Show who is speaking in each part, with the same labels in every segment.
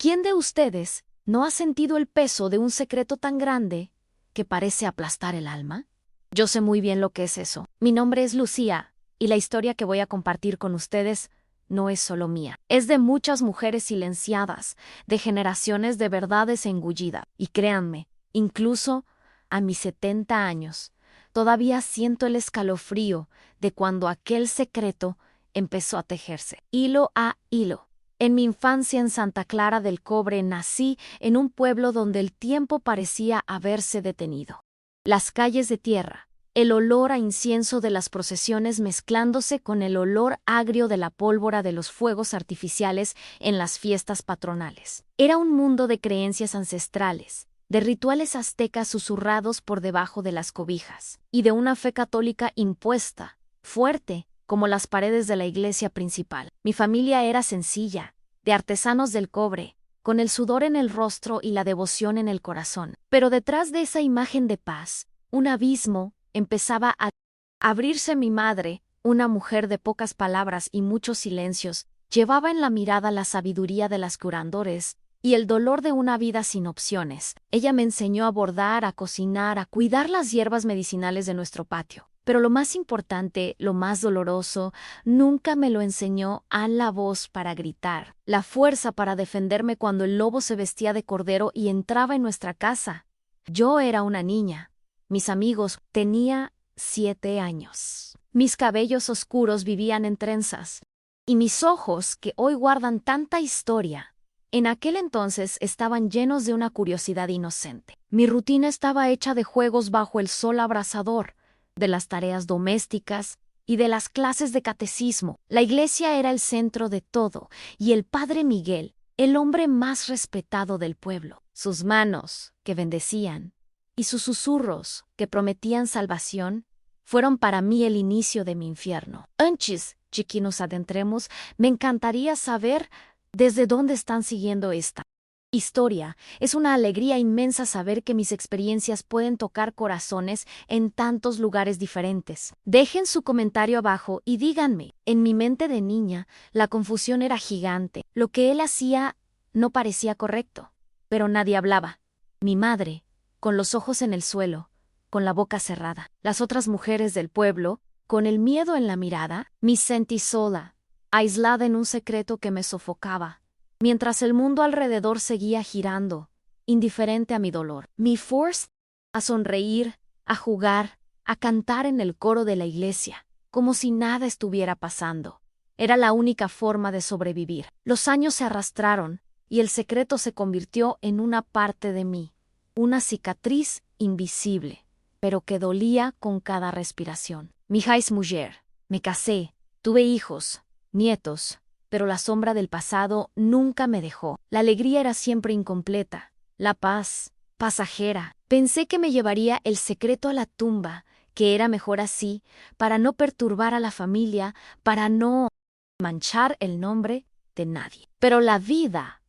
Speaker 1: ¿Quién de ustedes no ha sentido el peso de un secreto tan grande que parece aplastar el alma? Yo sé muy bien lo que es eso. Mi nombre es Lucía, y la historia que voy a compartir con ustedes no es solo mía. Es de muchas mujeres silenciadas, de generaciones de verdades engullidas. Y créanme, incluso a mis 70 años, todavía siento el escalofrío de cuando aquel secreto empezó a tejerse, hilo a hilo. En mi infancia en Santa Clara del Cobre nací en un pueblo donde el tiempo parecía haberse detenido. Las calles de tierra, el olor a incienso de las procesiones mezclándose con el olor agrio de la pólvora de los fuegos artificiales en las fiestas patronales. Era un mundo de creencias ancestrales, de rituales aztecas susurrados por debajo de las cobijas, y de una fe católica impuesta, fuerte, como las paredes de la iglesia principal. Mi familia era sencilla, de artesanos del cobre, con el sudor en el rostro y la devoción en el corazón. Pero detrás de esa imagen de paz, un abismo empezaba a abrirse. Mi madre, una mujer de pocas palabras y muchos silencios, llevaba en la mirada la sabiduría de las curandores y el dolor de una vida sin opciones. Ella me enseñó a bordar, a cocinar, a cuidar las hierbas medicinales de nuestro patio. Pero lo más importante, lo más doloroso, nunca me lo enseñó a la voz para gritar, la fuerza para defenderme cuando el lobo se vestía de cordero y entraba en nuestra casa. Yo era una niña. Mis amigos, tenía 7 años. Mis cabellos oscuros vivían en trenzas. Y mis ojos, que hoy guardan tanta historia, en aquel entonces estaban llenos de una curiosidad inocente. Mi rutina estaba hecha de juegos bajo el sol abrasador, de las tareas domésticas y de las clases de catecismo. La iglesia era el centro de todo, y el padre Miguel, el hombre más respetado del pueblo. Sus manos, que bendecían, y sus susurros, que prometían salvación, fueron para mí el inicio de mi infierno. Antes de que nos adentremos, me encantaría saber desde dónde están siguiendo esta historia. Es una alegría inmensa saber que mis experiencias pueden tocar corazones en tantos lugares diferentes. Dejen su comentario abajo y díganme. En mi mente de niña, la confusión era gigante. Lo que él hacía no parecía correcto, pero nadie hablaba. Mi madre, con los ojos en el suelo, con la boca cerrada. Las otras mujeres del pueblo, con el miedo en la mirada. Me sentí sola, aislada en un secreto que me sofocaba, mientras el mundo alrededor seguía girando, indiferente a mi dolor. Me forcé a sonreír, a jugar, a cantar en el coro de la iglesia, como si nada estuviera pasando. Era la única forma de sobrevivir. Los años se arrastraron, y el secreto se convirtió en una parte de mí, una cicatriz invisible, pero que dolía con cada respiración. Mi hija es mujer. Me casé, tuve hijos, nietos, pero la sombra del pasado nunca me dejó. La alegría era siempre incompleta, la paz, pasajera. Pensé que me llevaría el secreto a la tumba, que era mejor así, para no perturbar a la familia, para no manchar el nombre de nadie. Pero la vida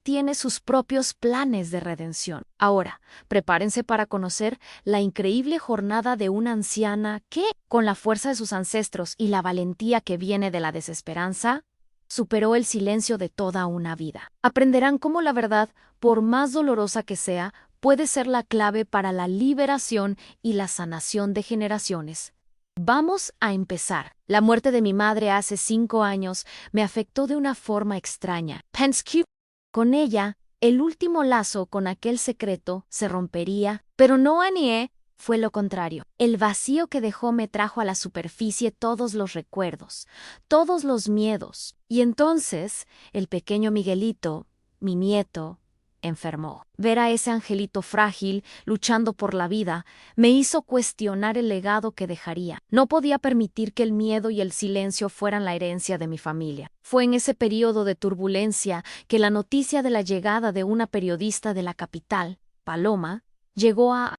Speaker 1: tiene sus propios planes de redención. Ahora, prepárense para conocer la increíble jornada de una anciana que, con la fuerza de sus ancestros y la valentía que viene de la desesperanza, superó el silencio de toda una vida. Aprenderán cómo la verdad, por más dolorosa que sea, puede ser la clave para la liberación y la sanación de generaciones. Vamos a empezar. La muerte de mi madre hace 5 años me afectó de una forma extraña. Pensé que con ella, el último lazo con aquel secreto se rompería, pero no anié. Fue lo contrario. El vacío que dejó me trajo a la superficie todos los recuerdos, todos los miedos. Y entonces, el pequeño Miguelito, mi nieto, enfermó. Ver a ese angelito frágil, luchando por la vida, me hizo cuestionar el legado que dejaría. No podía permitir que el miedo y el silencio fueran la herencia de mi familia. Fue en ese periodo de turbulencia que la noticia de la llegada de una periodista de la capital, Paloma, llegó a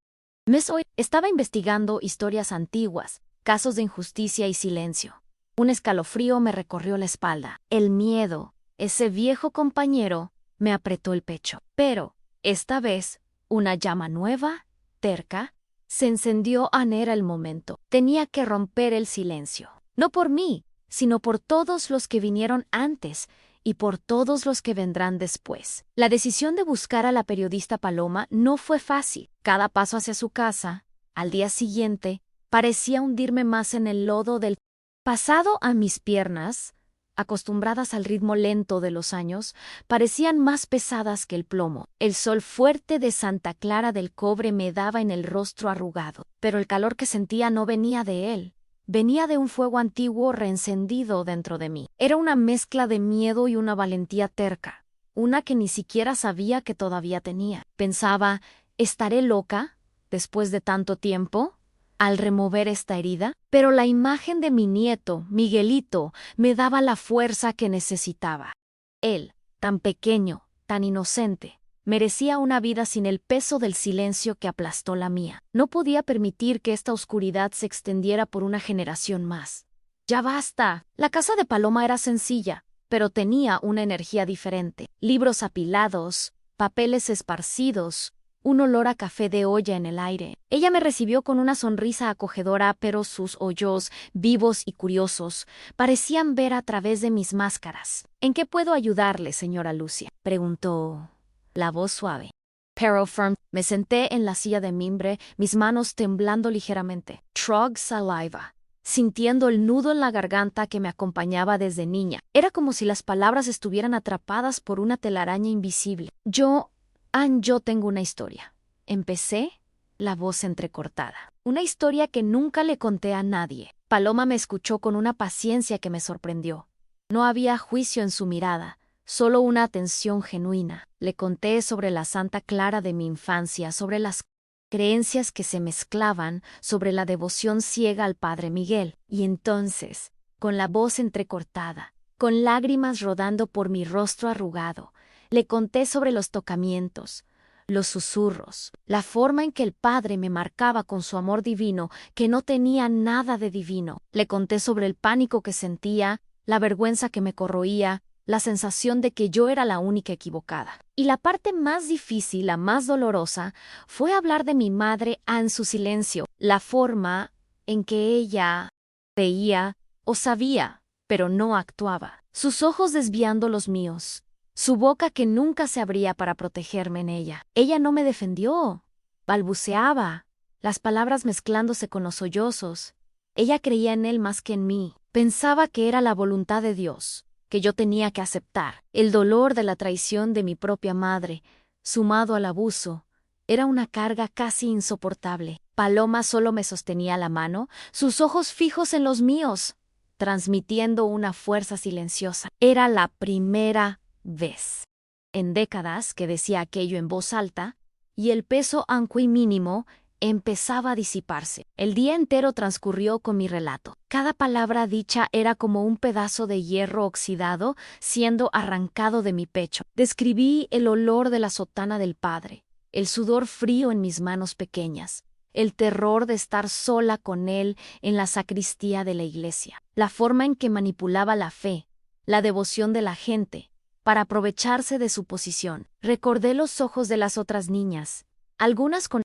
Speaker 1: estaba investigando historias antiguas, casos de injusticia y silencio. Un escalofrío me recorrió la espalda. El miedo, ese viejo compañero, me apretó el pecho. Pero, esta vez, una llama nueva, terca, se encendió. Era el momento. Tenía que romper el silencio. No por mí, sino por todos los que vinieron antes y por todos los que vendrán después. La decisión de buscar a la periodista Paloma no fue fácil. Cada paso hacia su casa, al día siguiente, parecía hundirme más en el lodo del pasado. A mis piernas, acostumbradas al ritmo lento de los años, parecían más pesadas que el plomo. El sol fuerte de Santa Clara del Cobre me daba en el rostro arrugado, pero el calor que sentía no venía de él. Venía de un fuego antiguo reencendido dentro de mí. Era una mezcla de miedo y una valentía terca, una que ni siquiera sabía que todavía tenía. Pensaba, ¿estaré loca después de tanto tiempo al remover esta herida? Pero la imagen de mi nieto, Miguelito, me daba la fuerza que necesitaba. Él, tan pequeño, tan inocente, merecía una vida sin el peso del silencio que aplastó la mía. No podía permitir que esta oscuridad se extendiera por una generación más. ¡Ya basta! La casa de Paloma era sencilla, pero tenía una energía diferente. Libros apilados, papeles esparcidos, un olor a café de olla en el aire. Ella me recibió con una sonrisa acogedora, pero sus ojos, vivos y curiosos, parecían ver a través de mis máscaras. ¿En qué puedo ayudarle, señora Lucia?, preguntó la voz suave, pero firme. Me senté en la silla de mimbre, mis manos temblando ligeramente. Trog saliva, sintiendo el nudo en la garganta que me acompañaba desde niña. Era como si las palabras estuvieran atrapadas por una telaraña invisible. Yo tengo una historia. Empecé, la voz entrecortada. Una historia que nunca le conté a nadie. Paloma me escuchó con una paciencia que me sorprendió. No había juicio en su mirada, solo una atención genuina. Le conté sobre la Santa Clara de mi infancia, sobre las creencias que se mezclaban, sobre la devoción ciega al Padre Miguel. Y entonces, con la voz entrecortada, con lágrimas rodando por mi rostro arrugado, le conté sobre los tocamientos, los susurros, la forma en que el Padre me marcaba con su amor divino, que no tenía nada de divino. Le conté sobre el pánico que sentía, la vergüenza que me corroía, la sensación de que yo era la única equivocada. Y la parte más difícil, la más dolorosa, fue hablar de mi madre en su silencio, la forma en que ella veía o sabía, pero no actuaba. Sus ojos desviando los míos, su boca que nunca se abría para protegerme en ella. Ella no me defendió, balbuceaba, las palabras mezclándose con los sollozos. Ella creía en él más que en mí. Pensaba que era la voluntad de Dios, que yo tenía que aceptar. El dolor de la traición de mi propia madre, sumado al abuso, era una carga casi insoportable. Paloma solo me sostenía la mano, sus ojos fijos en los míos, transmitiendo una fuerza silenciosa. Era la primera vez en décadas que decía aquello en voz alta, y el peso aunque mínimo empezaba a disiparse. El día entero transcurrió con mi relato. Cada palabra dicha era como un pedazo de hierro oxidado siendo arrancado de mi pecho. Describí el olor de la sotana del Padre, el sudor frío en mis manos pequeñas, el terror de estar sola con él en la sacristía de la iglesia, la forma en que manipulaba la fe, la devoción de la gente, para aprovecharse de su posición. Recordé los ojos de las otras niñas, algunas con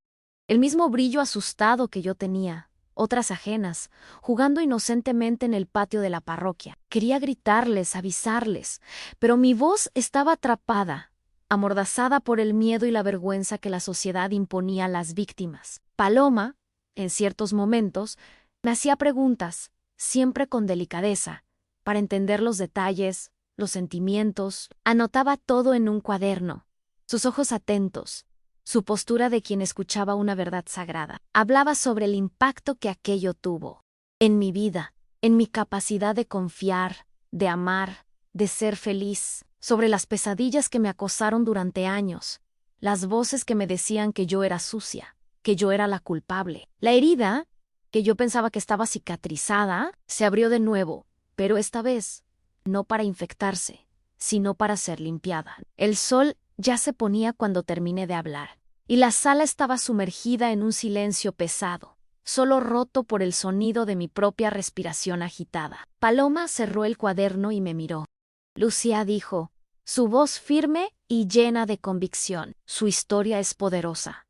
Speaker 1: el mismo brillo asustado que yo tenía, otras ajenas, jugando inocentemente en el patio de la parroquia. Quería gritarles, avisarles, pero mi voz estaba atrapada, amordazada por el miedo y la vergüenza que la sociedad imponía a las víctimas. Paloma, en ciertos momentos, me hacía preguntas, siempre con delicadeza, para entender los detalles, los sentimientos. Anotaba todo en un cuaderno, sus ojos atentos, su postura de quien escuchaba una verdad sagrada. Hablaba sobre el impacto que aquello tuvo en mi vida, en mi capacidad de confiar, de amar, de ser feliz, sobre las pesadillas que me acosaron durante años, las voces que me decían que yo era sucia, que yo era la culpable. La herida, que yo pensaba que estaba cicatrizada, se abrió de nuevo, pero esta vez no para infectarse, sino para ser limpiada. El sol ya se ponía cuando terminé de hablar, y la sala estaba sumergida en un silencio pesado, solo roto por el sonido de mi propia respiración agitada. Paloma cerró el cuaderno y me miró. Lucia dijo, su voz firme y llena de convicción. Su historia es poderosa.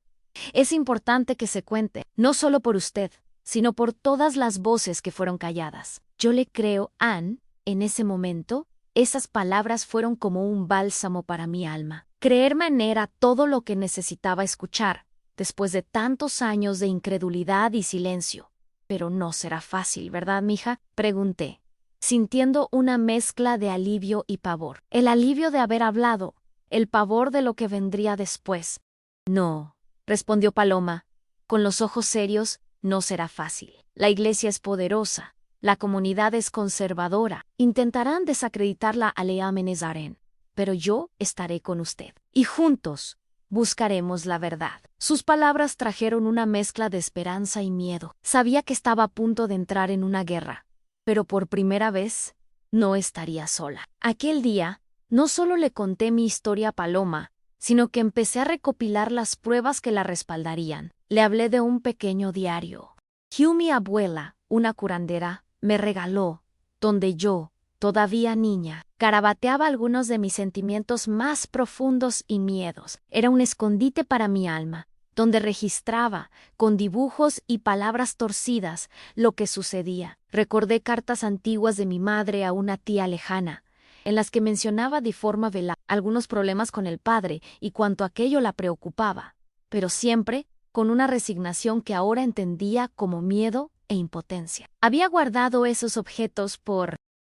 Speaker 1: Es importante que se cuente, no solo por usted, sino por todas las voces que fueron calladas. Yo le creo, Anne, en ese momento, Esas palabras fueron como un bálsamo para mi alma. Creerme era todo lo que necesitaba escuchar, después de tantos años de incredulidad y silencio. Pero no será fácil, ¿verdad, mija? Pregunté, sintiendo una mezcla de alivio y pavor. El alivio de haber hablado, el pavor de lo que vendría después. No, respondió Paloma, con los ojos serios, no será fácil. La iglesia es poderosa, la comunidad es conservadora. Intentarán desacreditar la Alea Menezarén, pero yo estaré con usted. Y juntos buscaremos la verdad. Sus palabras trajeron una mezcla de esperanza y miedo. Sabía que estaba a punto de entrar en una guerra, pero por primera vez no estaría sola. Aquel día, no solo le conté mi historia a Paloma, sino que empecé a recopilar las pruebas que la respaldarían. Le hablé de un pequeño diario que mi abuela, una curandera, me regaló, donde yo, todavía niña, garabateaba algunos de mis sentimientos más profundos y miedos. Era un escondite para mi alma, donde registraba, con dibujos y palabras torcidas, lo que sucedía. Recordé cartas antiguas de mi madre a una tía lejana, en las que mencionaba de forma velada algunos problemas con el padre y cuanto aquello la preocupaba, pero siempre con una resignación que ahora entendía como miedo e impotencia. Había guardado esos objetos por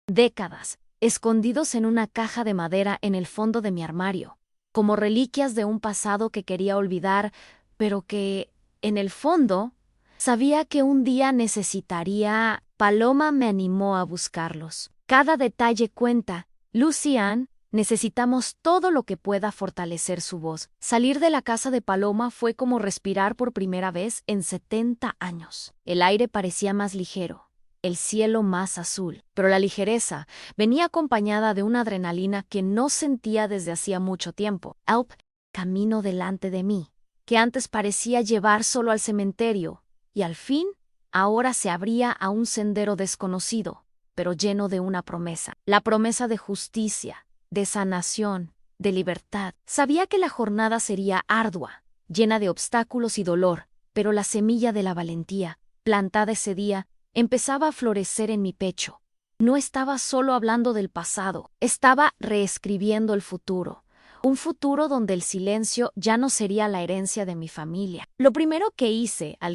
Speaker 1: décadas, escondidos en una caja de madera en el fondo de mi armario, como reliquias de un pasado que quería olvidar, pero que, en el fondo, sabía que un día necesitaría. Paloma me animó a buscarlos. Cada detalle cuenta. Lucian, necesitamos todo lo que pueda fortalecer su voz. Salir de la casa de Paloma fue como respirar por primera vez en 70 años. El aire parecía más ligero, el cielo más azul, pero la ligereza venía acompañada de una adrenalina que no sentía desde hacía mucho tiempo. Alp, camino delante de mí, que antes parecía llevar solo al cementerio, y al fin, ahora se abría a un sendero desconocido, pero lleno de una promesa. La promesa de justicia, de sanación, de libertad. Sabía que la jornada sería ardua, llena de obstáculos y dolor, pero la semilla de la valentía, plantada ese día, empezaba a florecer en mi pecho. No estaba solo hablando del pasado, estaba reescribiendo el futuro. Un futuro donde el silencio ya no sería la herencia de mi familia. Lo primero que hice al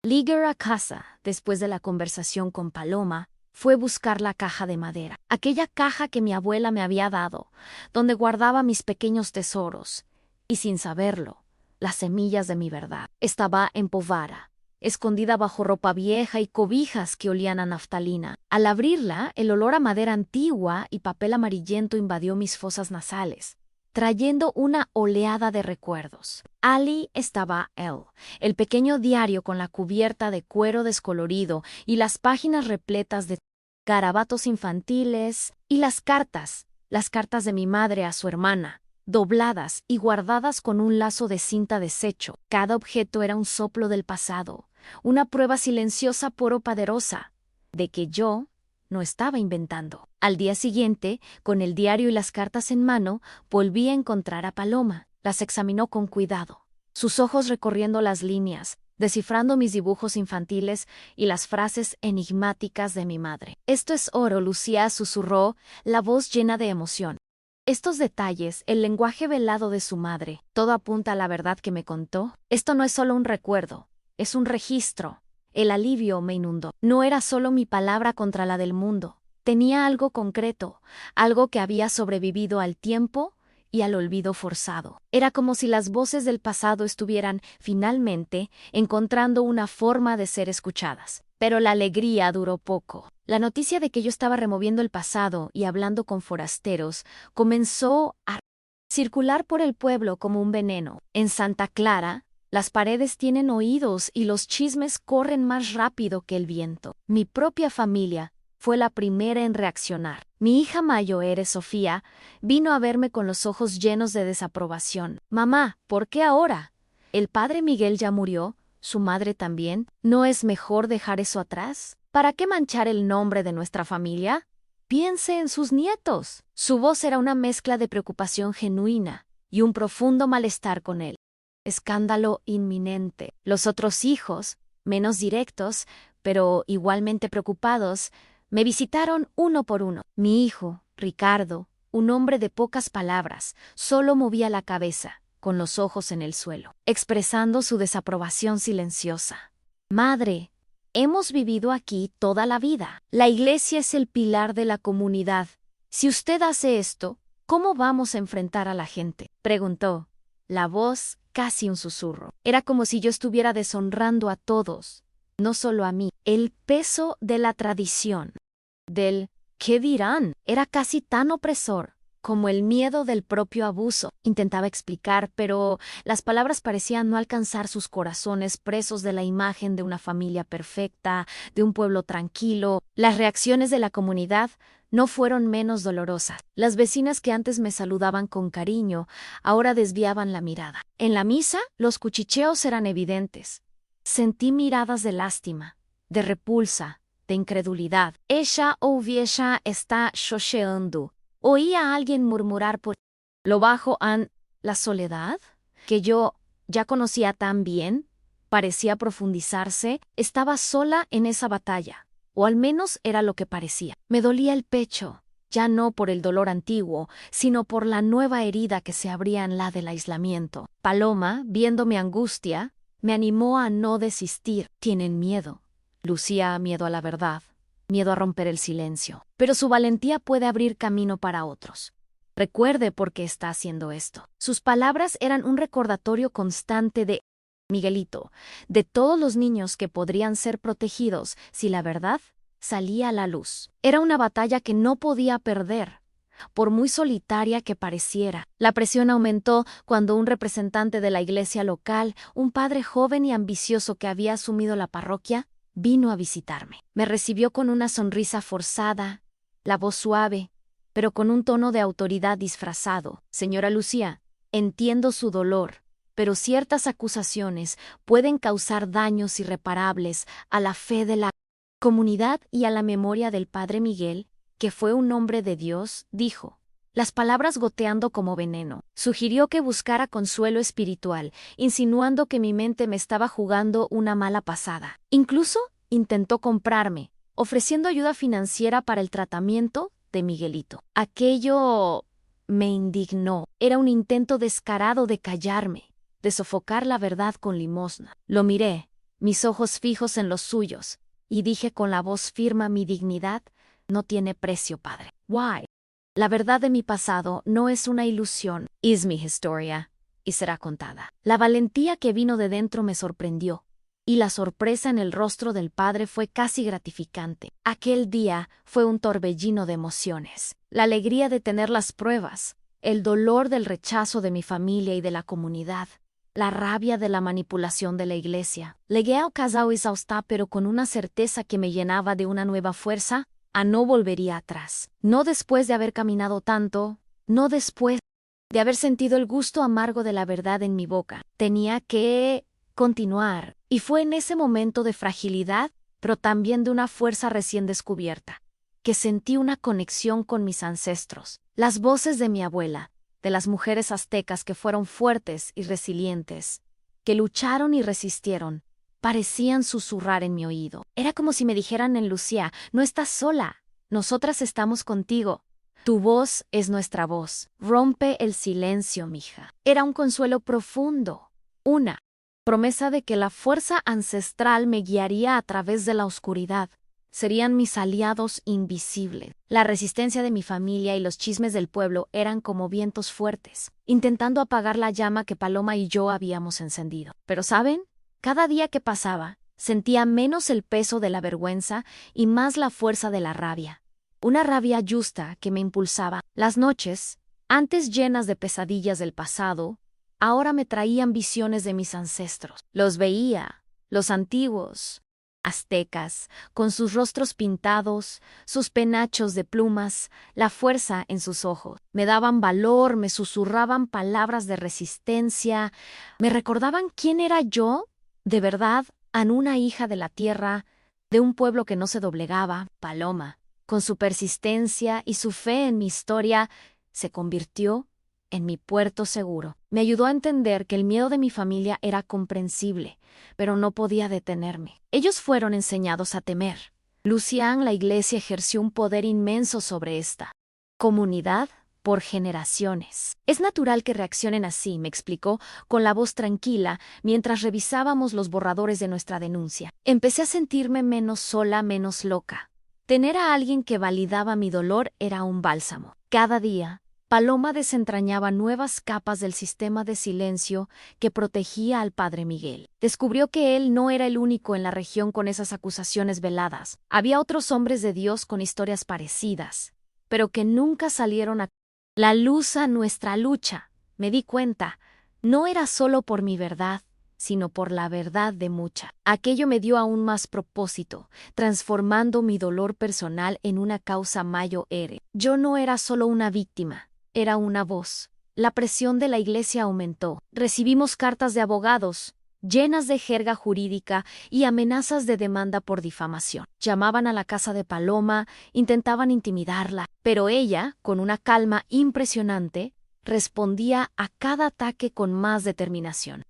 Speaker 1: llegar a casa, después de la conversación con Paloma, fue buscar la caja de madera, aquella caja que mi abuela me había dado, donde guardaba mis pequeños tesoros, y sin saberlo, las semillas de mi verdad. Estaba en Povara, escondida bajo ropa vieja y cobijas que olían a naftalina. Al abrirla, el olor a madera antigua y papel amarillento invadió mis fosas nasales, trayendo una oleada de recuerdos. Ali estaba el pequeño diario con la cubierta de cuero descolorido y las páginas repletas de garabatos infantiles, y las cartas de mi madre a su hermana, dobladas y guardadas con un lazo de cinta deshecho. Cada objeto era un soplo del pasado, una prueba silenciosa pero poderosa, de que yo no estaba inventando. Al día siguiente, con el diario y las cartas en mano, volví a encontrar a Paloma. Las examinó con cuidado, sus ojos recorriendo las líneas, descifrando mis dibujos infantiles y las frases enigmáticas de mi madre. «Esto es oro», Lucía susurró, la voz llena de emoción. Estos detalles, el lenguaje velado de su madre, todo apunta a la verdad que me contó. Esto no es solo un recuerdo, es un registro. El alivio me inundó. No era solo mi palabra contra la del mundo. Tenía algo concreto, algo que había sobrevivido al tiempo y al olvido forzado. Era como si las voces del pasado estuvieran, finalmente, encontrando una forma de ser escuchadas. Pero la alegría duró poco. La noticia de que yo estaba removiendo el pasado y hablando con forasteros comenzó a circular por el pueblo como un veneno. En Santa Clara, las paredes tienen oídos y los chismes corren más rápido que el viento. Mi propia familia fue la primera en reaccionar. Mi hija mayor, Sofía, vino a verme con los ojos llenos de desaprobación. «Mamá, ¿por qué ahora? El padre Miguel ya murió, su madre también. ¿No es mejor dejar eso atrás? ¿Para qué manchar el nombre de nuestra familia? Piense en sus nietos». Su voz era una mezcla de preocupación genuina y un profundo malestar con él. Escándalo inminente. Los otros hijos, menos directos, pero igualmente preocupados, me visitaron uno por uno. «Mi hijo, Ricardo, un hombre de pocas palabras, solo movía la cabeza, con los ojos en el suelo, expresando su desaprobación silenciosa. Madre, hemos vivido aquí toda la vida. La iglesia es el pilar de la comunidad. Si usted hace esto, ¿cómo vamos a enfrentar a la gente?, preguntó. La voz casi un susurro. Era como si yo estuviera deshonrando a todos, no solo a mí. El peso de la tradición, del ¿qué dirán?, era casi tan opresor como el miedo del propio abuso. Intentaba explicar, pero las palabras parecían no alcanzar sus corazones presos de la imagen de una familia perfecta, de un pueblo tranquilo. Las reacciones de la comunidad no fueron menos dolorosas. Las vecinas que antes me saludaban con cariño, ahora desviaban la mirada. En la misa, los cuchicheos eran evidentes. Sentí miradas de lástima, de repulsa, de incredulidad. Ella o vieja está chocheando. Oí a alguien murmurar por lo bajo la soledad, que yo ya conocía tan bien, parecía profundizarse. Estaba sola en esa batalla, o al menos era lo que parecía. Me dolía el pecho, ya no por el dolor antiguo, sino por la nueva herida que se abría en la del aislamiento. Paloma, viendo mi angustia, me animó a no desistir. Tienen miedo. Lucía miedo a la verdad, miedo a romper el silencio. Pero su valentía puede abrir camino para otros. Recuerde por qué está haciendo esto. Sus palabras eran un recordatorio constante de Miguelito, de todos los niños que podrían ser protegidos si la verdad salía a la luz. Era una batalla que no podía perder, por muy solitaria que pareciera. La presión aumentó cuando un representante de la iglesia local, un padre joven y ambicioso que había asumido la parroquia, vino a visitarme. Me recibió con una sonrisa forzada, la voz suave, pero con un tono de autoridad disfrazado. Señora Lucía, entiendo su dolor, pero ciertas acusaciones pueden causar daños irreparables a la fe de la comunidad y a la memoria del padre Miguel, que fue un hombre de Dios, dijo, las palabras goteando como veneno. Sugirió que buscara consuelo espiritual, insinuando que mi mente me estaba jugando una mala pasada. Incluso intentó comprarme, ofreciendo ayuda financiera para el tratamiento de Miguelito. Aquello me indignó. Era un intento descarado de callarme, de sofocar la verdad con limosna. Lo miré, mis ojos fijos en los suyos, y dije con la voz firme: mi dignidad no tiene precio, padre. Why? La verdad de mi pasado no es una ilusión, es mi historia, y será contada. La valentía que vino de dentro me sorprendió, y la sorpresa en el rostro del padre fue casi gratificante. Aquel día fue un torbellino de emociones. La alegría de tener las pruebas, el dolor del rechazo de mi familia y de la comunidad, la rabia de la manipulación de la iglesia. Llegué a casa exhausta, pero con una certeza que me llenaba de una nueva fuerza. No volvería atrás. No después de haber caminado tanto, no después de haber sentido el gusto amargo de la verdad en mi boca. Tenía que continuar. Y fue en ese momento de fragilidad, pero también de una fuerza recién descubierta, que sentí una conexión con mis ancestros. Las voces de mi abuela, de las mujeres aztecas que fueron fuertes y resilientes, que lucharon y resistieron, parecían susurrar en mi oído. Era como si me dijeran en Lucía: no estás sola, nosotras estamos contigo. Tu voz es nuestra voz. Rompe el silencio, mija. Era un consuelo profundo, una promesa de que la fuerza ancestral me guiaría a través de la oscuridad. Serían mis aliados invisibles. La resistencia de mi familia y los chismes del pueblo eran como vientos fuertes, intentando apagar la llama que Paloma y yo habíamos encendido. Pero ¿saben? Cada día que pasaba, sentía menos el peso de la vergüenza y más la fuerza de la rabia. Una rabia justa que me impulsaba. Las noches, antes llenas de pesadillas del pasado, ahora me traían visiones de mis ancestros. Los veía, los antiguos aztecas, con sus rostros pintados, sus penachos de plumas, la fuerza en sus ojos. Me daban valor, me susurraban palabras de resistencia, me recordaban quién era yo, de verdad, una hija de la tierra, de un pueblo que no se doblegaba. Paloma, con su persistencia y su fe en mi historia, se convirtió en mi puerto seguro. Me ayudó a entender que el miedo de mi familia era comprensible, pero no podía detenerme. Ellos fueron enseñados a temer. Lucián, la iglesia, ejerció un poder inmenso sobre esta. comunidad por generaciones. Es natural que reaccionen así, me explicó, con la voz tranquila, mientras revisábamos los borradores de nuestra denuncia. Empecé a sentirme menos sola, menos loca. Tener a alguien que validaba mi dolor era un bálsamo. Cada día, Paloma desentrañaba nuevas capas del sistema de silencio que protegía al padre Miguel. Descubrió que él no era el único en la región con esas acusaciones veladas. Había otros hombres de Dios con historias parecidas, pero que nunca salieron a la luz a nuestra lucha. Me di cuenta, no era solo por mi verdad, sino por la verdad de mucha. Aquello me dio aún más propósito, transformando mi dolor personal en una causa mayor. Yo no era solo una víctima, era una voz. La presión de la iglesia aumentó. Recibimos cartas de abogados, llenas de jerga jurídica y amenazas de demanda por difamación. Llamaban a la casa de Paloma, intentaban intimidarla, pero ella, con una calma impresionante, respondía a cada ataque con más determinación.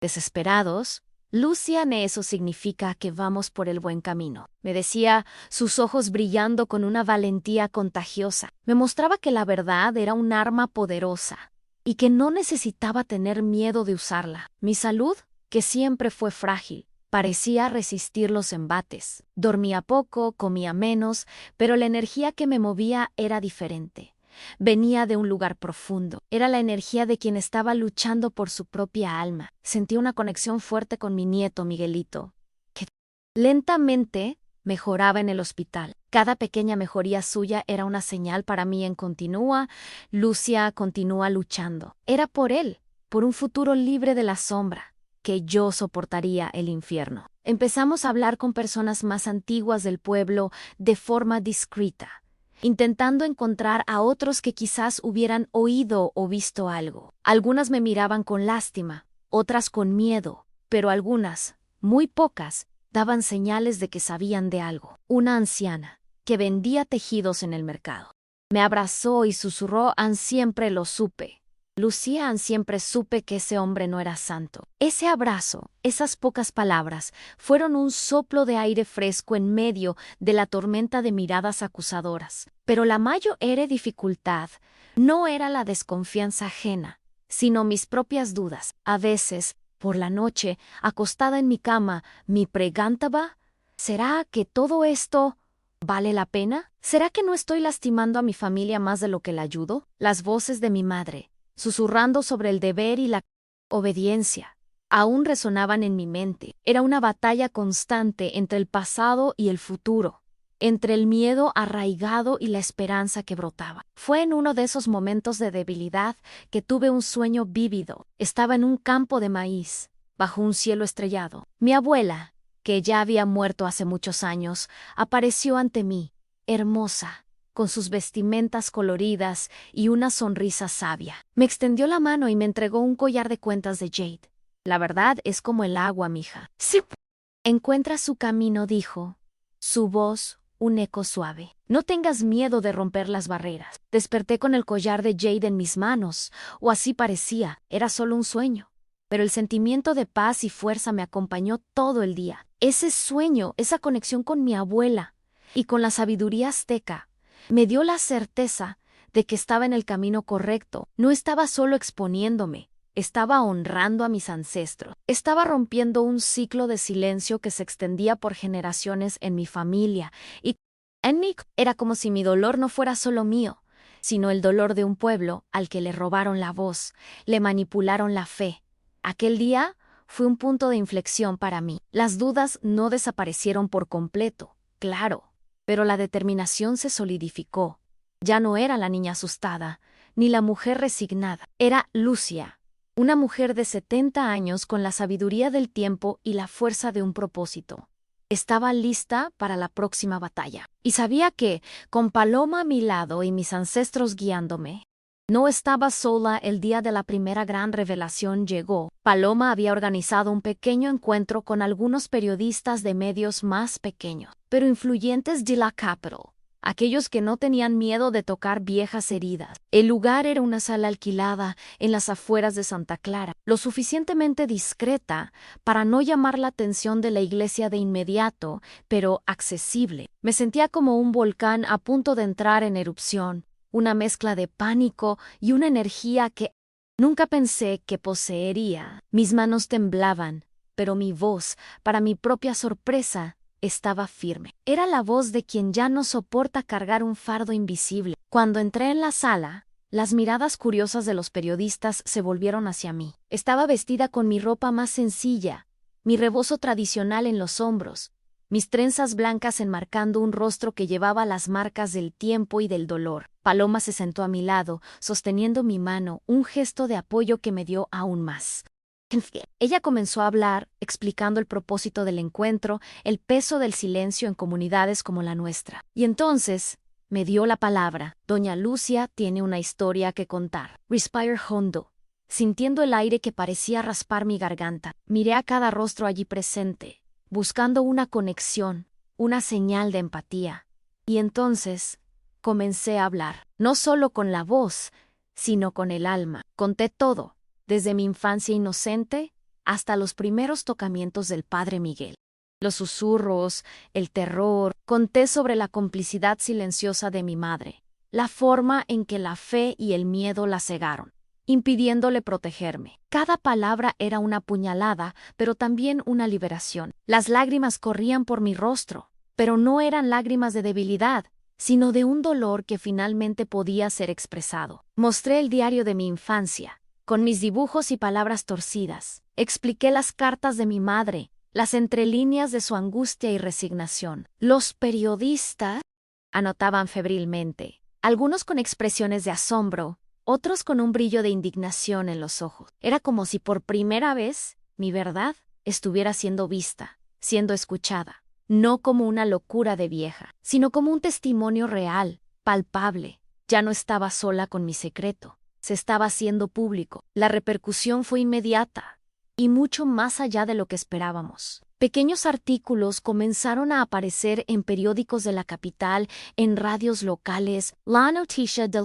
Speaker 1: Desesperados, Luciane, eso significa que vamos por el buen camino, me decía, sus ojos brillando con una valentía contagiosa. Me mostraba que la verdad era un arma poderosa y que no necesitaba tener miedo de usarla. Mi salud, que siempre fue frágil, parecía resistir los embates. Dormía poco, comía menos, pero la energía que me movía era diferente. Venía de un lugar profundo. Era la energía de quien estaba luchando por su propia alma. Sentí una conexión fuerte con mi nieto Miguelito, que lentamente mejoraba en el hospital. Cada pequeña mejoría suya era una señal para mí en continúa, Lucia continúa luchando. Era por él, por un futuro libre de la sombra, que yo soportaría el infierno. Empezamos a hablar con personas más antiguas del pueblo de forma discreta, intentando encontrar a otros que quizás hubieran oído o visto algo. Algunas me miraban con lástima, otras con miedo, pero algunas, muy pocas, daban señales de que sabían de algo. Una anciana, que vendía tejidos en el mercado, me abrazó y susurró: siempre lo supe. Lucía, siempre supe que ese hombre no era santo. Ese abrazo, esas pocas palabras, fueron un soplo de aire fresco en medio de la tormenta de miradas acusadoras. Pero la mayor dificultad no era la desconfianza ajena, sino mis propias dudas. A veces, por la noche, acostada en mi cama, me preguntaba: ¿será que todo esto vale la pena? ¿Será que no estoy lastimando a mi familia más de lo que la ayudo? Las voces de mi madre, susurrando sobre el deber y la obediencia, aún resonaban en mi mente. Era una batalla constante entre el pasado y el futuro, entre el miedo arraigado y la esperanza que brotaba. Fue en uno de esos momentos de debilidad que tuve un sueño vívido. Estaba en un campo de maíz, bajo un cielo estrellado. Mi abuela, que ya había muerto hace muchos años, apareció ante mí, hermosa, con sus vestimentas coloridas y una sonrisa sabia. Me extendió la mano y me entregó un collar de cuentas de jade. La verdad es como el agua, mija. Sí. Encuentra su camino, dijo, su voz un eco suave. No tengas miedo de romper las barreras. Desperté con el collar de jade en mis manos, o así parecía, era solo un sueño. Pero el sentimiento de paz y fuerza me acompañó todo el día. Ese sueño, esa conexión con mi abuela y con la sabiduría azteca, me dio la certeza de que estaba en el camino correcto. No estaba solo exponiéndome, estaba honrando a mis ancestros. Estaba rompiendo un ciclo de silencio que se extendía por generaciones en mi familia. Y en mí era como si mi dolor no fuera solo mío, sino el dolor de un pueblo al que le robaron la voz, le manipularon la fe. Aquel día fue un punto de inflexión para mí. Las dudas no desaparecieron por completo, claro, pero la determinación se solidificó. Ya no era la niña asustada, ni la mujer resignada. Era Lucia, una mujer de 70 años con la sabiduría del tiempo y la fuerza de un propósito. Estaba lista para la próxima batalla. Y sabía que, con Paloma a mi lado y mis ancestros guiándome, no estaba sola. El día de la primera gran revelación llegó. Paloma había organizado un pequeño encuentro con algunos periodistas de medios más pequeños, pero influyentes de la capital. aquellos que no tenían miedo de tocar viejas heridas. El lugar era una sala alquilada en las afueras de Santa Clara, lo suficientemente discreta para no llamar la atención de la iglesia de inmediato, pero accesible. Me sentía como un volcán a punto de entrar en erupción, una mezcla de pánico y una energía que nunca pensé que poseería. Mis manos temblaban, pero mi voz, para mi propia sorpresa, estaba firme. Era la voz de quien ya no soporta cargar un fardo invisible. Cuando entré en la sala, las miradas curiosas de los periodistas se volvieron hacia mí. Estaba vestida con mi ropa más sencilla, mi rebozo tradicional en los hombros, mis trenzas blancas enmarcando un rostro que llevaba las marcas del tiempo y del dolor. Paloma se sentó a mi lado, sosteniendo mi mano, un gesto de apoyo que me dio aún más. Ella comenzó a hablar, explicando el propósito del encuentro, el peso del silencio en comunidades como la nuestra. Y entonces me dio la palabra. Doña Lucia tiene una historia que contar. Respire hondo. Sintiendo el aire que parecía raspar mi garganta, miré a cada rostro allí presente, buscando una conexión, una señal de empatía. Y entonces comencé a hablar, no solo con la voz, sino con el alma. Conté todo, desde mi infancia inocente hasta los primeros tocamientos del padre Miguel. Los susurros, el terror, conté sobre la complicidad silenciosa de mi madre, la forma en que la fe y el miedo la cegaron, impidiéndole protegerme. Cada palabra era una puñalada, pero también una liberación. Las lágrimas corrían por mi rostro, pero no eran lágrimas de debilidad, sino de un dolor que finalmente podía ser expresado. Mostré el diario de mi infancia, con mis dibujos y palabras torcidas. Expliqué las cartas de mi madre, las entrelíneas de su angustia y resignación. Los periodistas anotaban febrilmente, algunos con expresiones de asombro, otros con un brillo de indignación en los ojos. Era como si por primera vez mi verdad estuviera siendo vista, siendo escuchada, no como una locura de vieja, sino como un testimonio real, palpable. Ya no estaba sola con mi secreto. Se estaba haciendo público. La repercusión fue inmediata y mucho más allá de lo que esperábamos. Pequeños artículos comenzaron a aparecer en periódicos de la capital, en radios locales. La noticia del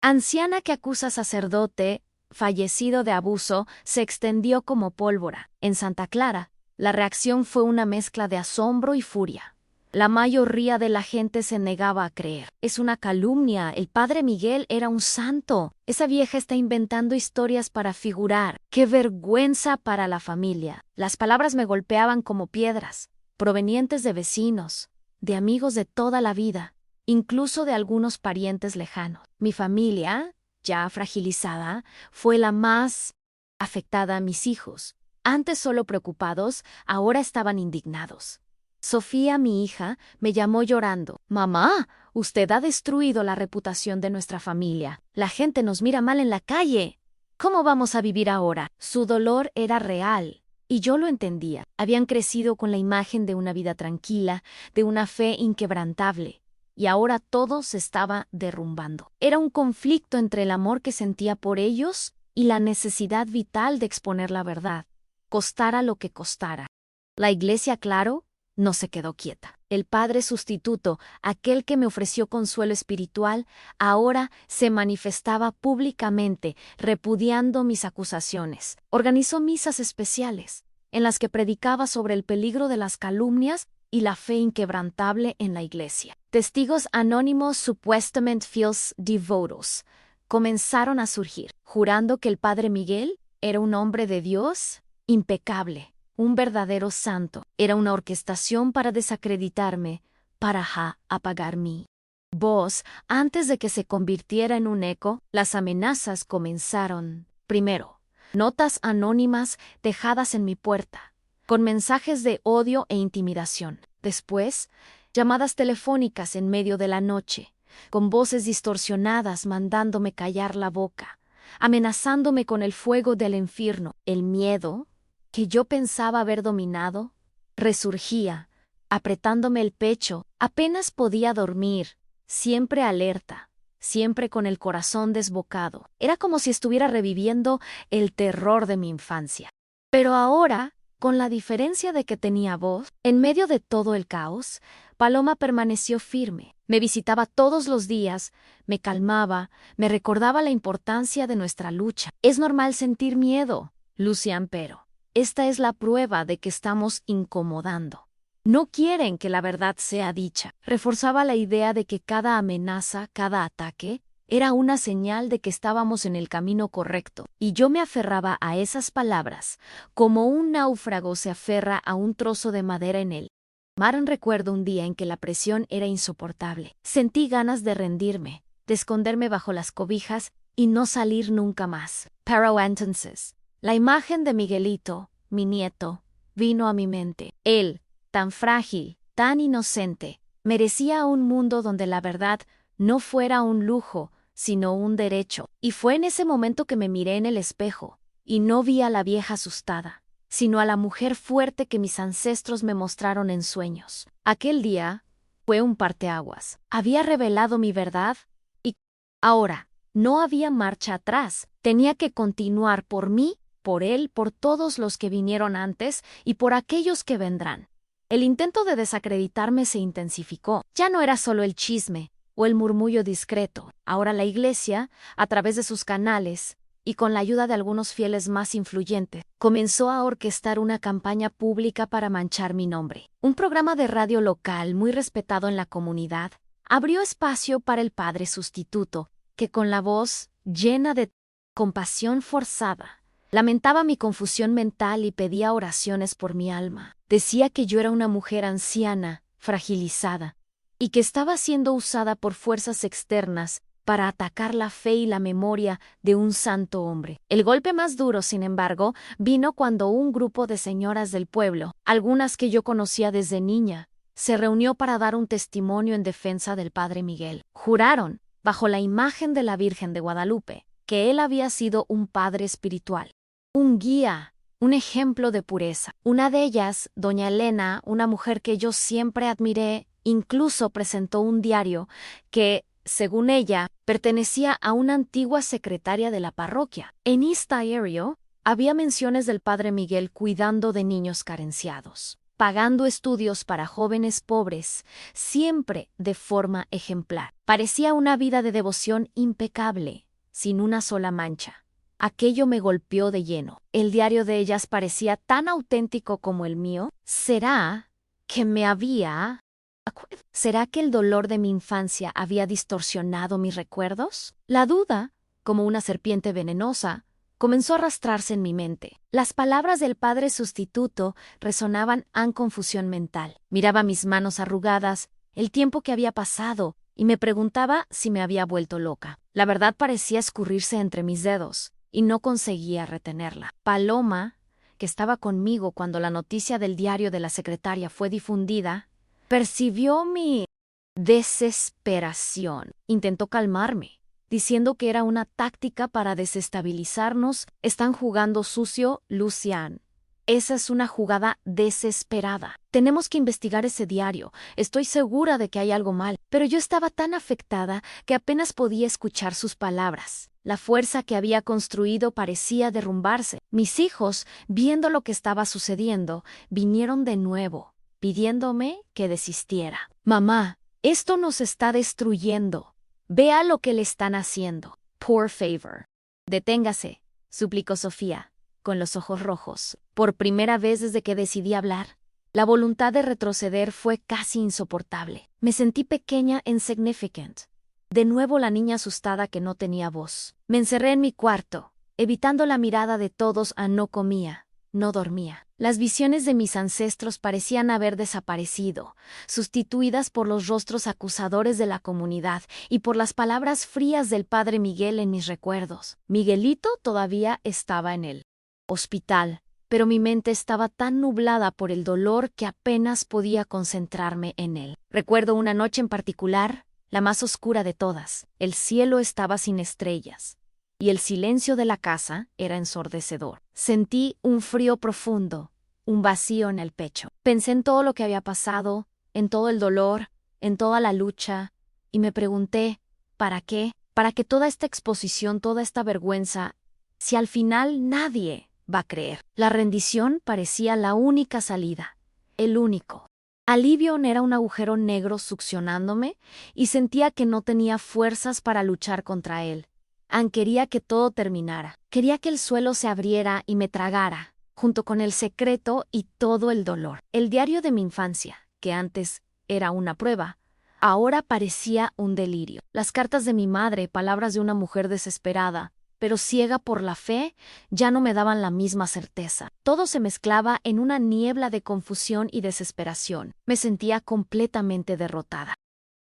Speaker 1: anciana que acusa sacerdote fallecido de abuso se extendió como pólvora. En Santa Clara, la reacción fue una mezcla de asombro y furia. La mayoría de la gente se negaba a creer. Es una calumnia. El padre Miguel era un santo. Esa vieja está inventando historias para figurar. ¡Qué vergüenza para la familia! Las palabras me golpeaban como piedras, provenientes de vecinos, de amigos de toda la vida, incluso de algunos parientes lejanos. Mi familia, ya fragilizada, fue la más afectada. Mis hijos, antes solo preocupados, ahora estaban indignados. Sofía, mi hija, me llamó llorando. «Mamá, usted ha destruido la reputación de nuestra familia. La gente nos mira mal en la calle. ¿Cómo vamos a vivir ahora?» Su dolor era real, y yo lo entendía. Habían crecido con la imagen de una vida tranquila, de una fe inquebrantable, y ahora todo se estaba derrumbando. Era un conflicto entre el amor que sentía por ellos y la necesidad vital de exponer la verdad, costara lo que costara. La iglesia, claro, no se quedó quieta. El padre sustituto, aquel que me ofreció consuelo espiritual, ahora se manifestaba públicamente, repudiando mis acusaciones. Organizó misas especiales, en las que predicaba sobre el peligro de las calumnias y la fe inquebrantable en la iglesia. Testigos anónimos supuestamente fieles devotos comenzaron a surgir, jurando que el padre Miguel era un hombre de Dios impecable, un verdadero santo. Era una orquestación para desacreditarme, para apagar mi voz. Antes de que se convirtiera en un eco, las amenazas comenzaron. Primero, notas anónimas dejadas en mi puerta, con mensajes de odio e intimidación. Después, llamadas telefónicas en medio de la noche, con voces distorsionadas mandándome callar la boca, amenazándome con el fuego del infierno. El miedo, que yo pensaba haber dominado, resurgía, apretándome el pecho. Apenas podía dormir, siempre alerta, siempre con el corazón desbocado. Era como si estuviera reviviendo el terror de mi infancia. Pero ahora, con la diferencia de que tenía voz, en medio de todo el caos, Paloma permaneció firme. Me visitaba todos los días, me calmaba, me recordaba la importancia de nuestra lucha. Es normal sentir miedo, Lucian, pero esta es la prueba de que estamos incomodando. No quieren que la verdad sea dicha. Reforzaba la idea de que cada amenaza, cada ataque, era una señal de que estábamos en el camino correcto, y yo me aferraba a esas palabras, como un náufrago se aferra a un trozo de madera en él. Recuerdo un día en que la presión era insoportable. Sentí ganas de rendirme, de esconderme bajo las cobijas y no salir nunca más. Pero entonces, la imagen de Miguelito, mi nieto, vino a mi mente. Él, tan frágil, tan inocente, merecía un mundo donde la verdad no fuera un lujo, sino un derecho. Y fue en ese momento que me miré en el espejo, y no vi a la vieja asustada, sino a la mujer fuerte que mis ancestros me mostraron en sueños. Aquel día fue un parteaguas. Había revelado mi verdad, y ahora no había marcha atrás. Tenía que continuar por mí, por él, por todos los que vinieron antes y por aquellos que vendrán. El intento de desacreditarme se intensificó. Ya no era solo el chisme o el murmullo discreto. Ahora la Iglesia, a través de sus canales y con la ayuda de algunos fieles más influyentes, comenzó a orquestar una campaña pública para manchar mi nombre. Un programa de radio local muy respetado en la comunidad abrió espacio para el padre sustituto, que con la voz llena de compasión forzada lamentaba mi confusión mental y pedía oraciones por mi alma. Decía que yo era una mujer anciana, fragilizada, y que estaba siendo usada por fuerzas externas para atacar la fe y la memoria de un santo hombre. El golpe más duro, sin embargo, vino cuando un grupo de señoras del pueblo, algunas que yo conocía desde niña, se reunió para dar un testimonio en defensa del padre Miguel. Juraron, bajo la imagen de la Virgen de Guadalupe, que él había sido un padre espiritual, un guía, un ejemplo de pureza. Una de ellas, doña Elena, una mujer que yo siempre admiré, incluso presentó un diario que, según ella, pertenecía a una antigua secretaria de la parroquia. En esta diario había menciones del padre Miguel cuidando de niños carenciados, pagando estudios para jóvenes pobres, siempre de forma ejemplar. Parecía una vida de devoción impecable, sin una sola mancha. Aquello me golpeó de lleno. El diario de ellas parecía tan auténtico como el mío. ¿Será que me había... ¿Será que el dolor de mi infancia había distorsionado mis recuerdos? La duda, como una serpiente venenosa, comenzó a arrastrarse en mi mente. Las palabras del padre sustituto resonaban en confusión mental. Miraba mis manos arrugadas, el tiempo que había pasado, y me preguntaba si me había vuelto loca. La verdad parecía escurrirse entre mis dedos, y no conseguía retenerla. Paloma, que estaba conmigo cuando la noticia del diario de la secretaria fue difundida, percibió mi desesperación. Intentó calmarme, diciendo que era una táctica para desestabilizarnos. Están jugando sucio, Lucian. Esa es una jugada desesperada. Tenemos que investigar ese diario. Estoy segura de que hay algo mal. Pero yo estaba tan afectada que apenas podía escuchar sus palabras. La fuerza que había construido parecía derrumbarse. Mis hijos, viendo lo que estaba sucediendo, vinieron de nuevo, pidiéndome que desistiera. Mamá, esto nos está destruyendo. Vea lo que le están haciendo. Por favor. Deténgase, suplicó Sofía, con los ojos rojos. Por primera vez desde que decidí hablar, la voluntad de retroceder fue casi insoportable. Me sentí pequeña e insignificant. De nuevo la niña asustada que no tenía voz. Me encerré en mi cuarto, evitando la mirada de todos. No comía, no dormía. Las visiones de mis ancestros parecían haber desaparecido, sustituidas por los rostros acusadores de la comunidad y por las palabras frías del padre Miguel en mis recuerdos. Miguelito todavía estaba en el hospital, pero mi mente estaba tan nublada por el dolor que apenas podía concentrarme en él. Recuerdo una noche en particular, la más oscura de todas. El cielo estaba sin estrellas, y el silencio de la casa era ensordecedor. Sentí un frío profundo, un vacío en el pecho. Pensé en todo lo que había pasado, en todo el dolor, en toda la lucha, y me pregunté, ¿para qué? ¿Para qué toda esta exposición, toda esta vergüenza, si al final nadie va a creer? La rendición parecía la única salida, el único Alivio era un agujero negro succionándome y sentía que no tenía fuerzas para luchar contra él. Quería que todo terminara. Quería que el suelo se abriera y me tragara, junto con el secreto y todo el dolor. El diario de mi infancia, que antes era una prueba, ahora parecía un delirio. Las cartas de mi madre, palabras de una mujer desesperada, pero ciega por la fe, ya no me daban la misma certeza. Todo se mezclaba en una niebla de confusión y desesperación. Me sentía completamente derrotada,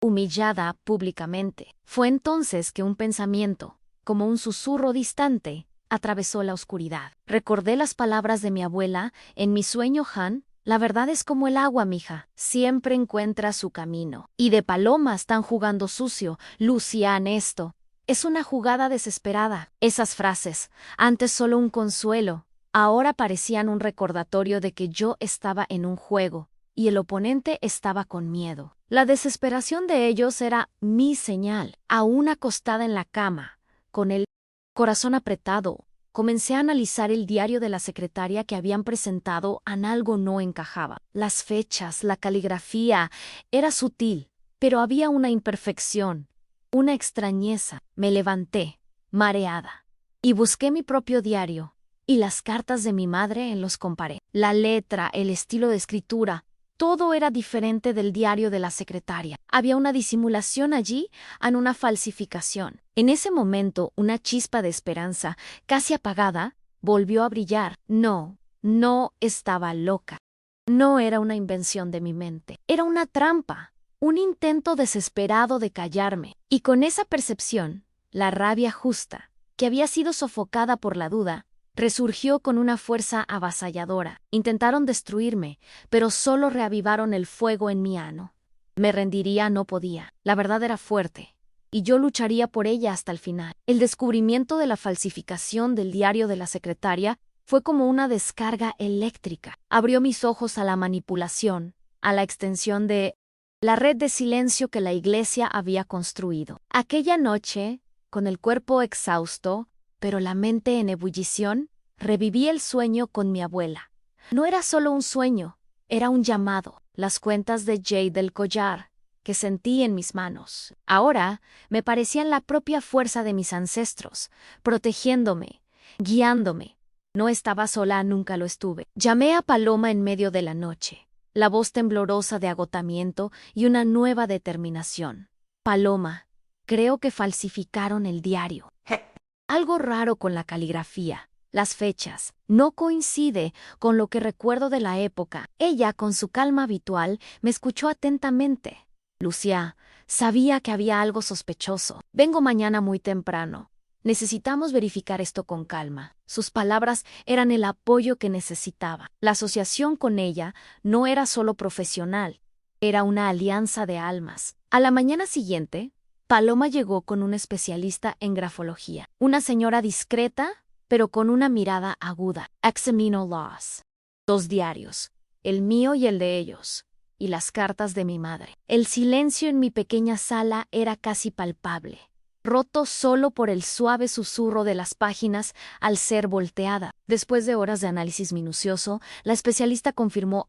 Speaker 1: humillada públicamente. Fue entonces que un pensamiento, como un susurro distante, atravesó la oscuridad. Recordé las palabras de mi abuela en mi sueño, Han. La verdad es como el agua, mija, siempre encuentra su camino. Y de Paloma están jugando sucio, Lucian esto. Es una jugada desesperada. Esas frases, antes solo un consuelo, ahora parecían un recordatorio de que yo estaba en un juego y el oponente estaba con miedo. La desesperación de ellos era mi señal. Aún acostada en la cama, con el corazón apretado, comencé a analizar el diario de la secretaria que habían presentado. Algo no encajaba. Las fechas, la caligrafía, era sutil, pero había una imperfección, una extrañeza. Me levanté, mareada, y busqué mi propio diario y las cartas de mi madre los comparé. La letra, el estilo de escritura, todo era diferente del diario de la secretaria. Había una disimulación allí, una falsificación. En ese momento, una chispa de esperanza, casi apagada, volvió a brillar. No estaba loca. No era una invención de mi mente. Era una trampa, un intento desesperado de callarme. Y con esa percepción, la rabia justa, que había sido sofocada por la duda, resurgió con una fuerza avasalladora. Intentaron destruirme, pero solo reavivaron el fuego en mi ano. Me rendiría, no podía. La verdad era fuerte, y yo lucharía por ella hasta el final. El descubrimiento de la falsificación del diario de la secretaria fue como una descarga eléctrica. Abrió mis ojos a la manipulación, a la extensión de la red de silencio que la iglesia había construido. Aquella noche, con el cuerpo exhausto, pero la mente en ebullición, reviví el sueño con mi abuela. No era solo un sueño, era un llamado. Las cuentas de Jade del collar, que sentí en mis manos, ahora me parecían la propia fuerza de mis ancestros, protegiéndome, guiándome. No estaba sola, nunca lo estuve. Llamé a Paloma en medio de la noche, la voz temblorosa de agotamiento y una nueva determinación. Paloma, creo que falsificaron el diario. Algo raro con la caligrafía, las fechas, no coincide con lo que recuerdo de la época. Ella, con su calma habitual, me escuchó atentamente. Lucia, sabía que había algo sospechoso. Vengo mañana muy temprano. Necesitamos verificar esto con calma. Sus palabras eran el apoyo que necesitaba. La asociación con ella no era solo profesional, era una alianza de almas. A la mañana siguiente, Paloma llegó con un especialista en grafología. Una señora discreta, pero con una mirada aguda. Examino los 2 diarios, el mío y el de ellos, y las cartas de mi madre. El silencio en mi pequeña sala era casi palpable, roto solo por el suave susurro de las páginas al ser volteada. Después de horas de análisis minucioso, la especialista confirmó: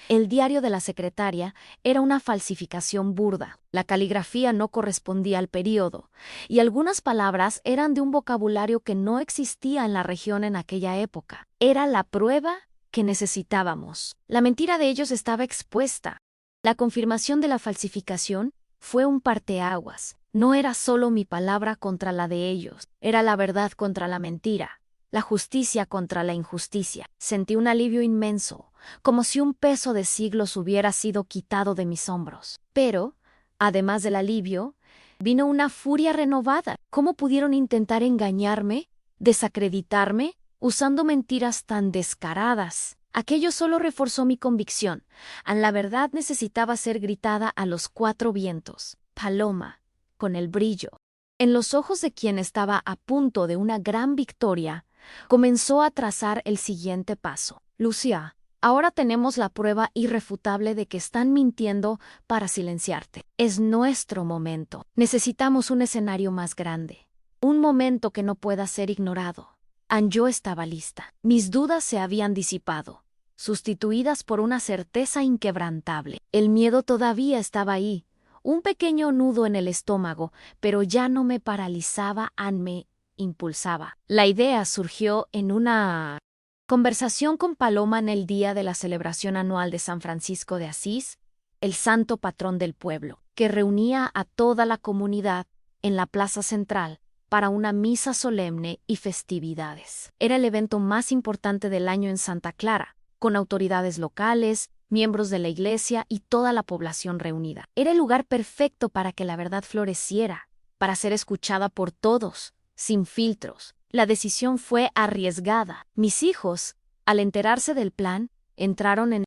Speaker 1: el diario de la secretaria era una falsificación burda. La caligrafía no correspondía al período, y algunas palabras eran de un vocabulario que no existía en la región en aquella época. Era la prueba que necesitábamos. La mentira de ellos estaba expuesta. La confirmación de la falsificación fue un parteaguas. No era solo mi palabra contra la de ellos, era la verdad contra la mentira, la justicia contra la injusticia. Sentí un alivio inmenso, como si un peso de siglos hubiera sido quitado de mis hombros. Pero, además del alivio, vino una furia renovada. ¿Cómo pudieron intentar engañarme, desacreditarme, usando mentiras tan descaradas? Aquello solo reforzó mi convicción. La verdad necesitaba ser gritada a los 4 vientos. Paloma, con el brillo en los ojos de quien estaba a punto de una gran victoria, comenzó a trazar el siguiente paso. Lucia, ahora tenemos la prueba irrefutable de que están mintiendo para silenciarte. Es nuestro momento. Necesitamos un escenario más grande. Un momento que no pueda ser ignorado. Yo estaba lista. Mis dudas se habían disipado. sustituidas por una certeza inquebrantable. El miedo todavía estaba ahí, un pequeño nudo en el estómago, pero ya no me paralizaba, me impulsaba. La idea surgió en una conversación con Paloma en el día de la celebración anual de San Francisco de Asís, el santo patrón del pueblo, que reunía a toda la comunidad en la plaza central para una misa solemne y festividades. Era el evento más importante del año en Santa Clara, con autoridades locales, miembros de la iglesia y toda la población reunida. Era el lugar perfecto para que la verdad floreciera, para ser escuchada por todos, sin filtros. La decisión fue arriesgada. Mis hijos, al enterarse del plan, entraron en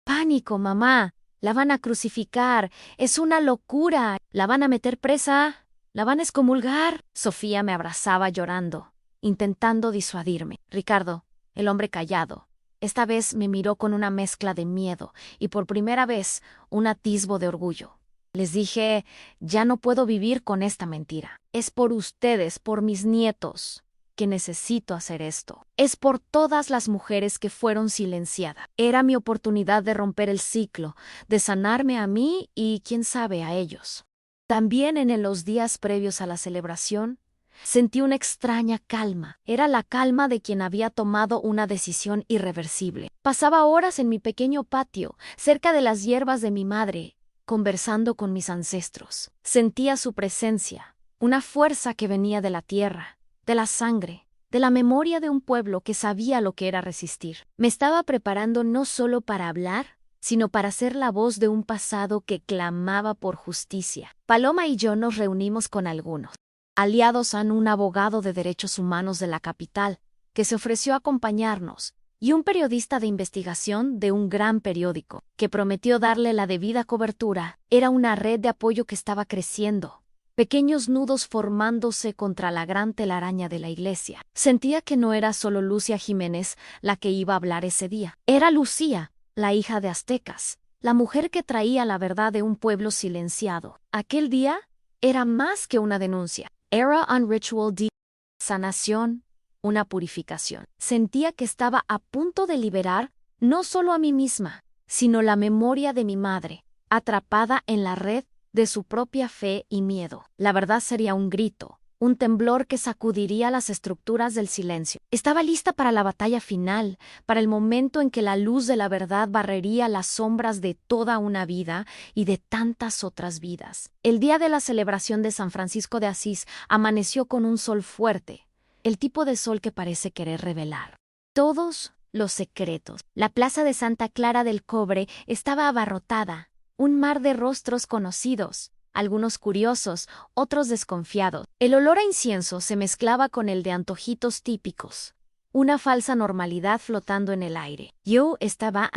Speaker 1: pánico. Mamá, la van a crucificar, es una locura, la van a meter presa, la van a excomulgar. Sofía me abrazaba llorando, intentando disuadirme. Ricardo, el hombre callado, esta vez me miró con una mezcla de miedo y por primera vez un atisbo de orgullo. Les dije, ya no puedo vivir con esta mentira. Es por ustedes, por mis nietos, que necesito hacer esto. Es por todas las mujeres que fueron silenciadas. Era mi oportunidad de romper el ciclo, de sanarme a mí y, quién sabe, a ellos. También en los días previos a la celebración, sentí una extraña calma. Era la calma de quien había tomado una decisión irreversible. Pasaba horas en mi pequeño patio, cerca de las hierbas de mi madre, conversando con mis ancestros. Sentía su presencia, una fuerza que venía de la tierra, de la sangre, de la memoria de un pueblo que sabía lo que era resistir. Me estaba preparando no solo para hablar, sino para ser la voz de un pasado que clamaba por justicia. Paloma y yo nos reunimos con algunos aliados, a un abogado de derechos humanos de la capital, que se ofreció a acompañarnos, y un periodista de investigación de un gran periódico, que prometió darle la debida cobertura. Era una red de apoyo que estaba creciendo, pequeños nudos formándose contra la gran telaraña de la iglesia. Sentía que no era solo Lucia Jiménez la que iba a hablar ese día. Era Lucía, la hija de aztecas, la mujer que traía la verdad de un pueblo silenciado. Aquel día era más que una denuncia. Era un ritual de sanación, una purificación. Sentía que estaba a punto de liberar no solo a mí misma, sino la memoria de mi madre, atrapada en la red de su propia fe y miedo. La verdad sería un grito, un temblor que sacudiría las estructuras del silencio. Estaba lista para la batalla final, para el momento en que la luz de la verdad barrería las sombras de toda una vida y de tantas otras vidas. El día de la celebración de San Francisco de Asís amaneció con un sol fuerte, el tipo de sol que parece querer revelar todos los secretos. La plaza de Santa Clara del Cobre estaba abarrotada, un mar de rostros conocidos, algunos curiosos, otros desconfiados. El olor a incienso se mezclaba con el de antojitos típicos, una falsa normalidad flotando en el aire. Yo estaba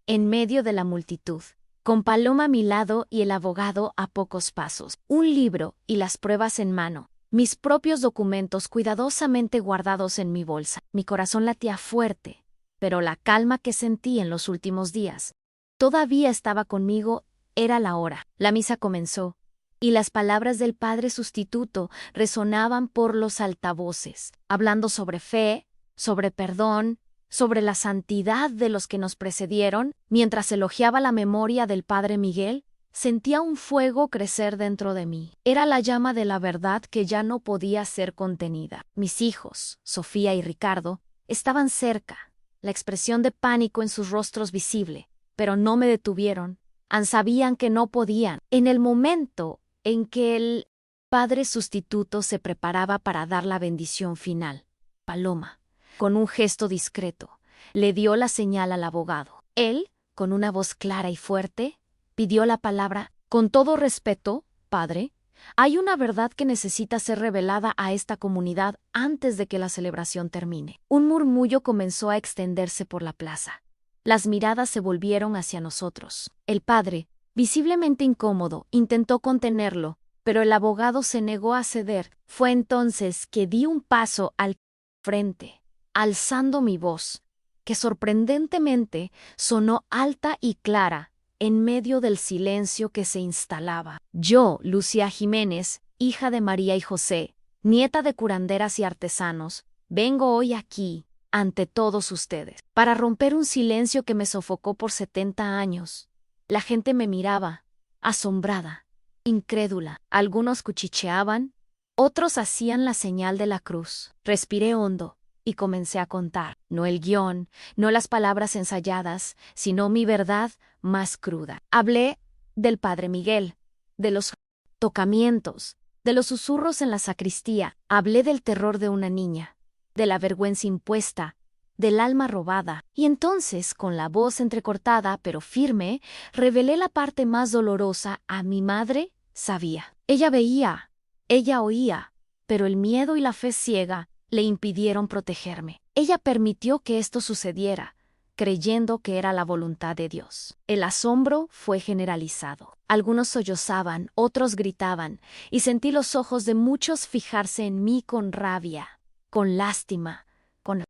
Speaker 1: en medio de la multitud, con Paloma a mi lado y el abogado a pocos pasos, un libro y las pruebas en mano, mis propios documentos cuidadosamente guardados en mi bolsa. Mi corazón latía fuerte, pero la calma que sentí en los últimos días todavía estaba conmigo. Era la hora. La misa comenzó, y las palabras del padre sustituto resonaban por los altavoces, hablando sobre fe, sobre perdón, sobre la santidad de los que nos precedieron. Mientras elogiaba la memoria del padre Miguel, sentía un fuego crecer dentro de mí. Era la llama de la verdad que ya no podía ser contenida. Mis hijos, Sofía y Ricardo, estaban cerca, la expresión de pánico en sus rostros visible, pero no me detuvieron. Sabían que no podían. En el momento en que el padre sustituto se preparaba para dar la bendición final, Paloma, con un gesto discreto, le dio la señal al abogado. Él, con una voz clara y fuerte, pidió la palabra. Con todo respeto, padre, hay una verdad que necesita ser revelada a esta comunidad antes de que la celebración termine. Un murmullo comenzó a extenderse por la plaza. Las miradas se volvieron hacia nosotros. El padre, visiblemente incómodo, intentó contenerlo, pero el abogado se negó a ceder. Fue entonces que di un paso al frente, alzando mi voz, que sorprendentemente sonó alta y clara en medio del silencio que se instalaba. Yo, Lucía Jiménez, hija de María y José, nieta de curanderas y artesanos, vengo hoy aquí, ante todos ustedes, para romper un silencio que me sofocó por 70 años. La gente me miraba, asombrada, incrédula. Algunos cuchicheaban, otros hacían la señal de la cruz. Respiré hondo y comencé a contar. No el guión, no las palabras ensayadas, sino mi verdad más cruda. Hablé del padre Miguel, de los tocamientos, de los susurros en la sacristía. Hablé del terror de una niña, de la vergüenza impuesta, del alma robada. Y entonces, con la voz entrecortada pero firme, revelé la parte más dolorosa. A mi madre sabía. Ella veía, ella oía, pero el miedo y la fe ciega le impidieron protegerme. Ella permitió que esto sucediera, creyendo que era la voluntad de Dios. El asombro fue generalizado. Algunos sollozaban, otros gritaban, y sentí los ojos de muchos fijarse en mí con rabia, con lástima, con...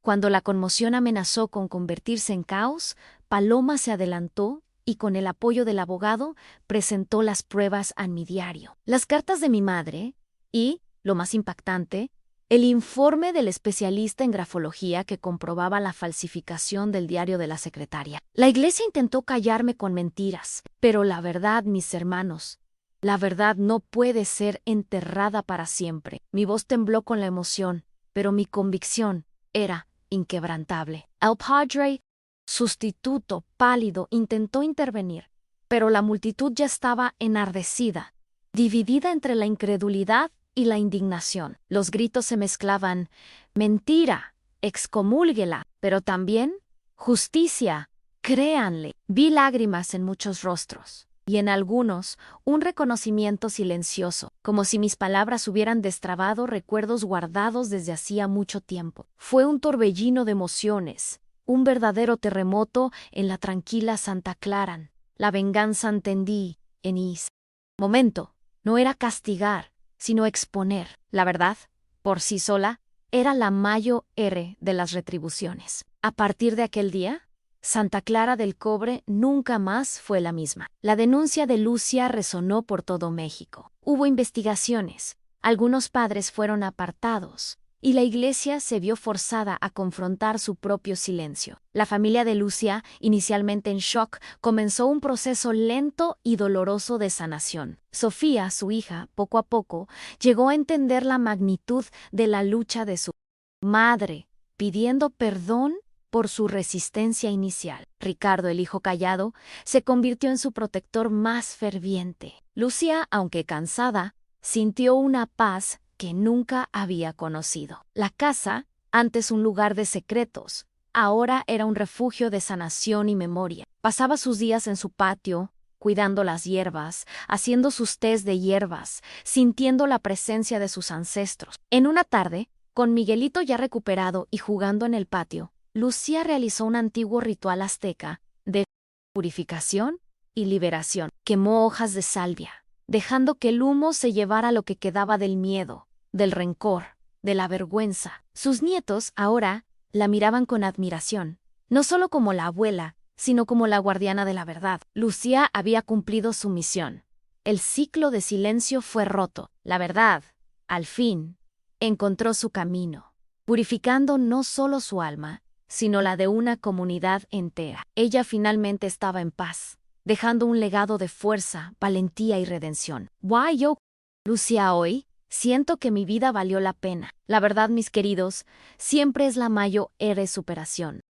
Speaker 1: Cuando la conmoción amenazó con convertirse en caos, Paloma se adelantó y con el apoyo del abogado presentó las pruebas a mi diario. Las cartas de mi madre y, lo más impactante, el informe del especialista en grafología que comprobaba la falsificación del diario de la secretaria. La iglesia intentó callarme con mentiras, pero la verdad, mis hermanos, la verdad no puede ser enterrada para siempre. Mi voz tembló con la emoción, pero mi convicción era inquebrantable. El padre sustituto, pálido, intentó intervenir, pero la multitud ya estaba enardecida, dividida entre la incredulidad y la indignación. Los gritos se mezclaban: mentira, excomúlguela, pero también justicia, créanle. Vi lágrimas en muchos rostros, y en algunos un reconocimiento silencioso, como si mis palabras hubieran destrabado recuerdos guardados desde hacía mucho tiempo. Fue un torbellino de emociones, un verdadero terremoto en la tranquila Santa Clara. La venganza, entendí, en ese momento, no era castigar, sino exponer. La verdad, por sí sola, era la mayor de las retribuciones. A partir de aquel día, Santa Clara del Cobre nunca más fue la misma. La denuncia de Lucia resonó por todo México. Hubo investigaciones, algunos padres fueron apartados, y la iglesia se vio forzada a confrontar su propio silencio. La familia de Lucia, inicialmente en shock, comenzó un proceso lento y doloroso de sanación. Sofía, su hija, poco a poco, llegó a entender la magnitud de la lucha de su madre, pidiendo perdón por su resistencia inicial. Ricardo, el hijo callado, se convirtió en su protector más ferviente. Lucia, aunque cansada, sintió una paz que nunca había conocido. La casa, antes un lugar de secretos, ahora era un refugio de sanación y memoria. Pasaba sus días en su patio, cuidando las hierbas, haciendo sus tés de hierbas, sintiendo la presencia de sus ancestros. En una tarde, con Miguelito ya recuperado y jugando en el patio, Lucía realizó un antiguo ritual azteca de purificación y liberación. Quemó hojas de salvia, dejando que el humo se llevara lo que quedaba del miedo, del rencor, de la vergüenza. Sus nietos, ahora, la miraban con admiración, no solo como la abuela, sino como la guardiana de la verdad. Lucía había cumplido su misión. El ciclo de silencio fue roto. La verdad, al fin, encontró su camino, purificando no solo su alma, sino la de una comunidad entera. Ella finalmente estaba en paz, dejando un legado de fuerza, valentía y redención. Why yo, Lucía, hoy siento que mi vida valió la pena. La verdad, mis queridos, siempre es la mayor superación.